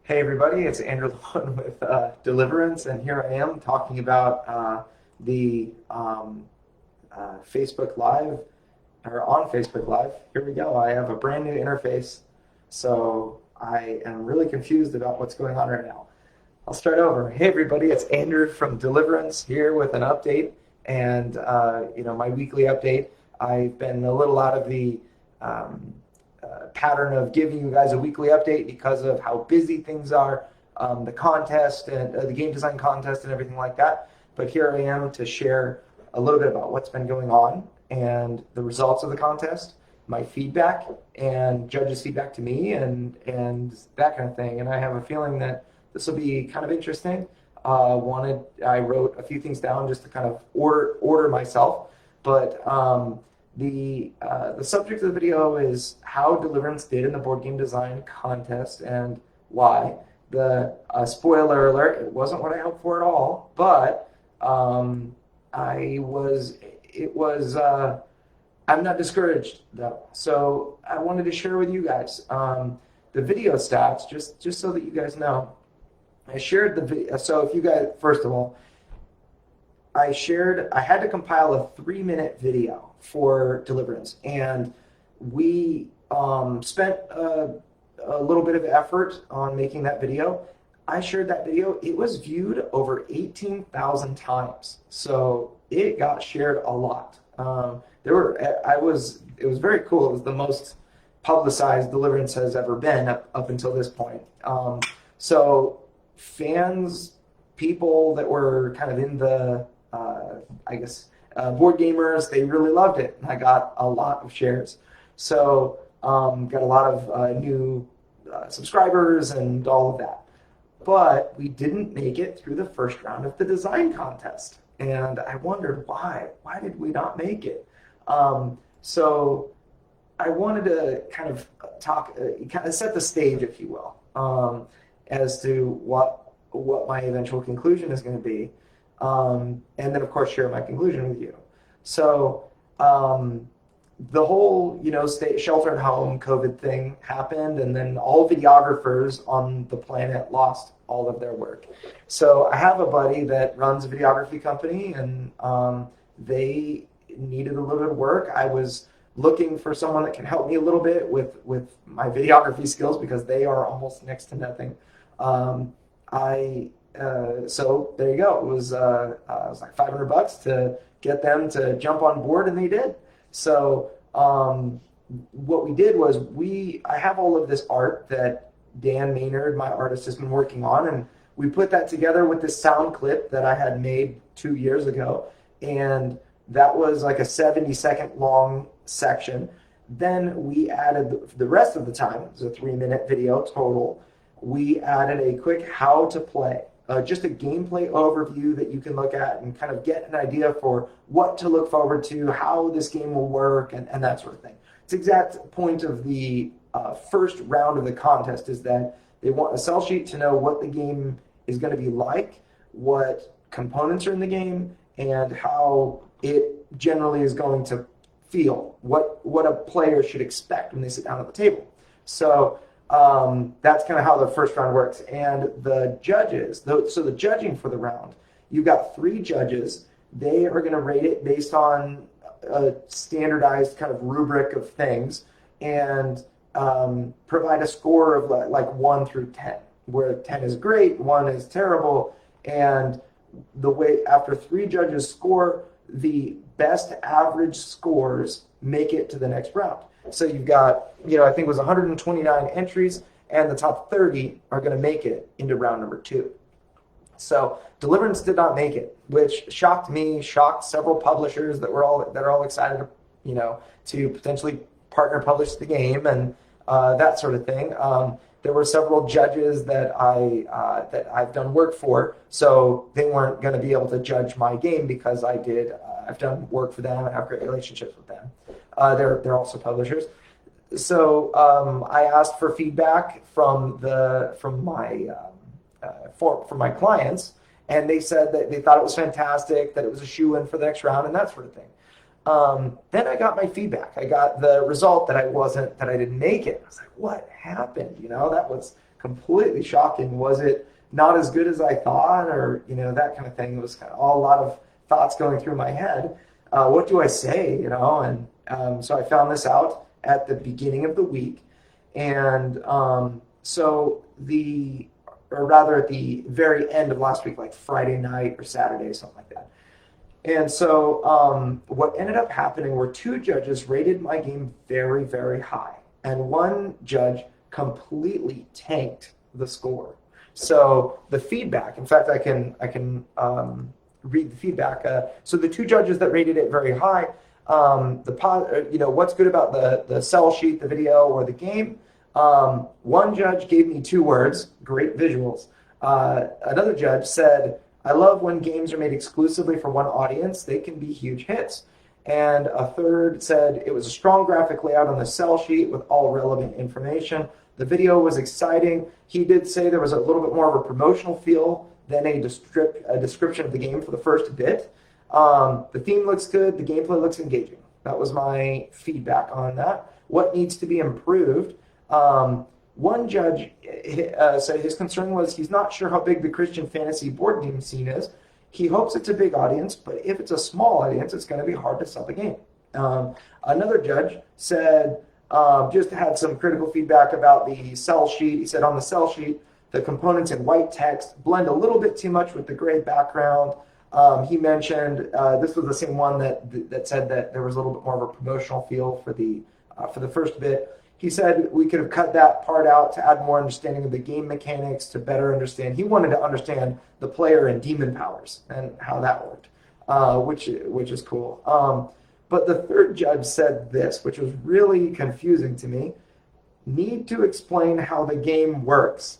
Hey everybody, it's Andrew Lone with Deliverance, and here I am talking about the Facebook Live, or on Facebook Live. Here we go. I have a brand new interface, so I am really confused about what's going on right now. I'll start over. Hey everybody, it's Andrew from Deliverance here with an update, and my weekly update. I've been a little out of the um, pattern of giving you guys a weekly update because of how busy things are, the contest and the game design contest and everything like that. But here I am to share a little bit about what's been going on and the results of the contest, my feedback, and judges' feedback to me, and that kind of thing. And I have a feeling that this will be kind of interesting. I wrote a few things down just to kind of order myself, but the subject of the video is how Deliverance did in the board game design contest and why. The spoiler alert, it wasn't what I hoped for at all, but I was it was I'm not discouraged though. So I wanted to share with you guys the video stats just so that you guys know. I shared the video. So if you guys, first of all, I had to compile a 3-minute video for Deliverance, and we spent a little bit of effort on making that video. I shared that video. It was viewed over 18,000 times, so it got shared a lot. It was very cool. It was the most publicized Deliverance has ever been up until this point. So fans, people that were kind of in the board gamers, they really loved it. I got a lot of shares. So got a lot of new subscribers and all of that. But we didn't make it through the first round of the design contest. And I wondered why. Why did we not make it? So I wanted to kind of kind of set the stage, if you will, as to what my eventual conclusion is going to be. And then, of course, share my conclusion with you. So the whole, stay shelter at home COVID thing happened, and then all videographers on the planet lost all of their work. So I have a buddy that runs a videography company, and they needed a little bit of work. I was looking for someone that can help me a little bit with my videography skills because they are almost next to nothing. So there you go. It was like $500 to get them to jump on board, and they did. So what we did was I have all of this art that Dan Maynard, my artist, has been working on, and we put that together with this sound clip that I had made 2 years ago, and that was like a 70-second long section. Then we added the rest of the time. It was a 3-minute video total. We added a quick how to play. Just a gameplay overview that you can look at and kind of get an idea for what to look forward to, how this game will work, and that sort of thing. It's the exact point of the first round of the contest is that they want a sell sheet to know what the game is going to be like, what components are in the game, and how it generally is going to feel, what a player should expect when they sit down at the table. So that's kind of how the first round works. And the judges, so the judging for the round, you've got 3 judges. They are going to rate it based on a standardized kind of rubric of things and provide a score of like 1 through 10, where 10 is great, 1 is terrible. And the way after 3 judges score, the best average scores make it to the next round. So you've got, I think it was 129 entries, and the top 30 are going to make it into round number 2. So Deliverance did not make it, which shocked me, shocked several publishers that are all excited, to potentially partner publish the game and that sort of thing. There were several judges that I've done work for, so they weren't going to be able to judge my game because I've done work for them and have great relationships with them. They're also publishers. So I asked for feedback from my clients, and they said that they thought it was fantastic, that it was a shoe-in for the next round, and that sort of thing. Then I got my feedback. I got the result that I didn't make it. I was like, what happened? That was completely shocking. Was it not as good as I thought, or that kind of thing? It was kind of all a lot of thoughts going through my head. What do I say? And so I found this out at the beginning of the week, and so or rather at the very end of last week, like Friday night or Saturday, something like that. And so what ended up happening were two judges rated my game very, very high, and one judge completely tanked the score. So the feedback, in fact, I can read the feedback. So the two judges that rated it very high, what's good about the sell sheet, the video, or the game? One judge gave me 2 words: great visuals. Another judge said, I love when games are made exclusively for one audience. They can be huge hits. And a third said, it was a strong graphic layout on the sell sheet with all relevant information. The video was exciting. He did say there was a little bit more of a promotional feel than a description of the game for the first bit. The theme looks good. The gameplay looks engaging. That was my feedback on that. What needs to be improved? One judge said his concern was he's not sure how big the Christian fantasy board game scene is. He hopes it's a big audience, but if it's a small audience, it's going to be hard to sell the game. Another judge said, just had some critical feedback about the sell sheet. He said on the sell sheet, the components in white text blend a little bit too much with the gray background. He mentioned this was the same one that said that there was a little bit more of a promotional feel for the first bit. He said we could have cut that part out to add more understanding of the game mechanics, to better understand. He wanted to understand the player and demon powers and how that worked, which is cool. But the third judge said this, which was really confusing to me: need to explain how the game works.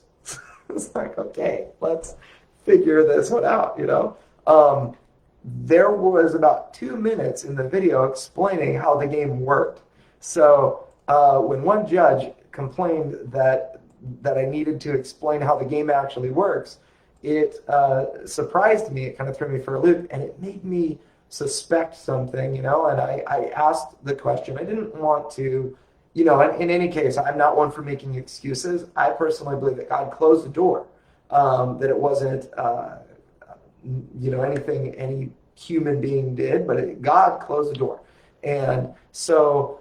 It's like, okay, let's figure this one out, There was about 2 minutes in the video explaining how the game worked. So when one judge complained that I needed to explain how the game actually works, it surprised me. It kind of threw me for a loop, and it made me suspect something, and I asked the question. I didn't want to, in any case, I'm not one for making excuses. I personally believe that God closed the door, that it wasn't, anything any human being did, but God closed the door. And so,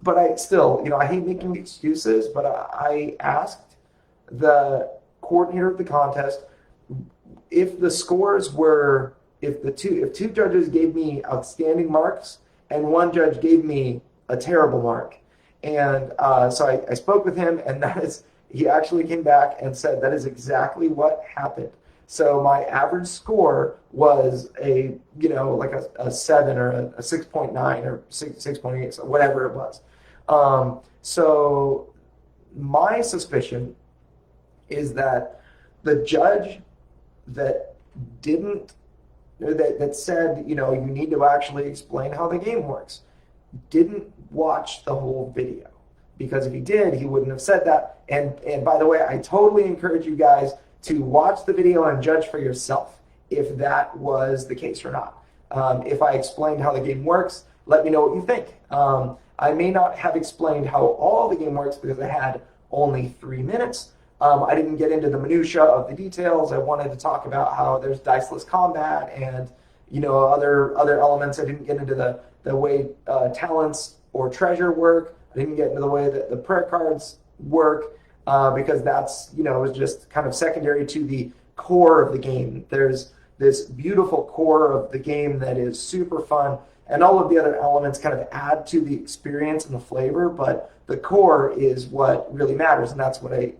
but I still, I hate making excuses, but I asked the coordinator of the contest if the scores were, if two judges gave me outstanding marks and one judge gave me a terrible mark. And so I spoke with him, and he actually came back and said that is exactly what happened. So my average score was like a 7 or a 6.9 or 6.8, so whatever it was. So my suspicion is that the judge that said, you need to actually explain how the game works, didn't watch the whole video. Because if he did, he wouldn't have said that. And by the way, I totally encourage you guys to watch the video and judge for yourself if that was the case or not. If I explained how the game works, let me know what you think. I may not have explained how all the game works because I had only 3 minutes. I didn't get into the minutia of the details. I wanted to talk about how there's diceless combat and other elements. I didn't get into the way talents or treasure work. I didn't get into the way that the prayer cards work. Because that's, is just kind of secondary to the core of the game. There's this beautiful core of the game that is super fun, and all of the other elements kind of add to the experience and the flavor, but the core is what really matters, and that's what I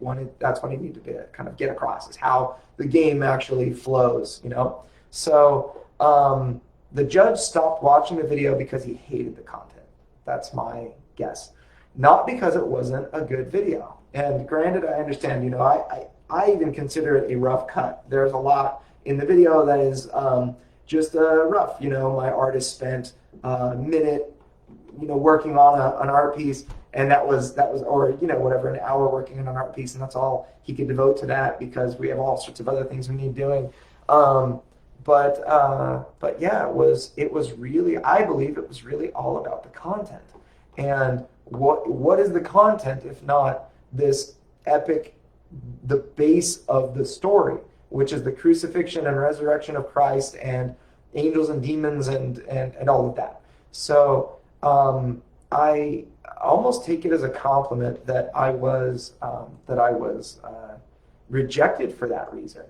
need to kind of get across, is how the game actually flows, So the judge stopped watching the video because he hated the content. That's my guess. Not because it wasn't a good video. And granted, I understand, I even consider it a rough cut. There's a lot in the video that is just rough. My artist spent a minute, working on an art piece, and that was, or, whatever, an hour working on an art piece, and that's all he could devote to that because we have all sorts of other things we need doing. But yeah, it was really, I believe it was really all about the content. And what is the content if not this epic the base of the story, which is the crucifixion and resurrection of Christ and angels and demons and all of that. So I almost take it as a compliment that I was rejected for that reason.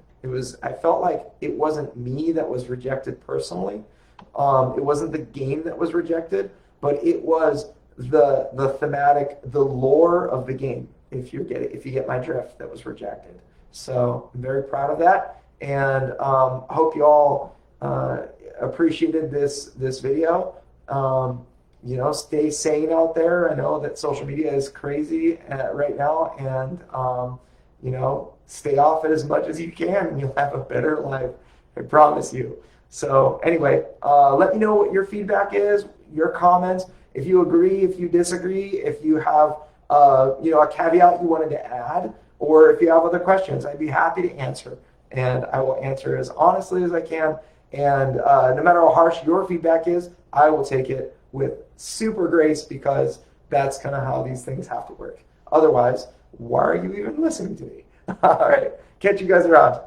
I felt like it wasn't me that was rejected personally. It wasn't the game that was rejected, but it was the thematic, the lore of the game. If you get my drift, that was rejected. So I'm very proud of that, and hope you all appreciated this video. Stay sane out there. I know that social media is crazy right now, and stay off it as much as you can, and you'll have a better life. I promise you. So anyway, let me know what your feedback is, your comments. If you agree, if you disagree, if you have a caveat you wanted to add, or if you have other questions, I'd be happy to answer. And I will answer as honestly as I can. And no matter how harsh your feedback is, I will take it with super grace, because that's kind of how these things have to work. Otherwise, why are you even listening to me? All right. Catch you guys around.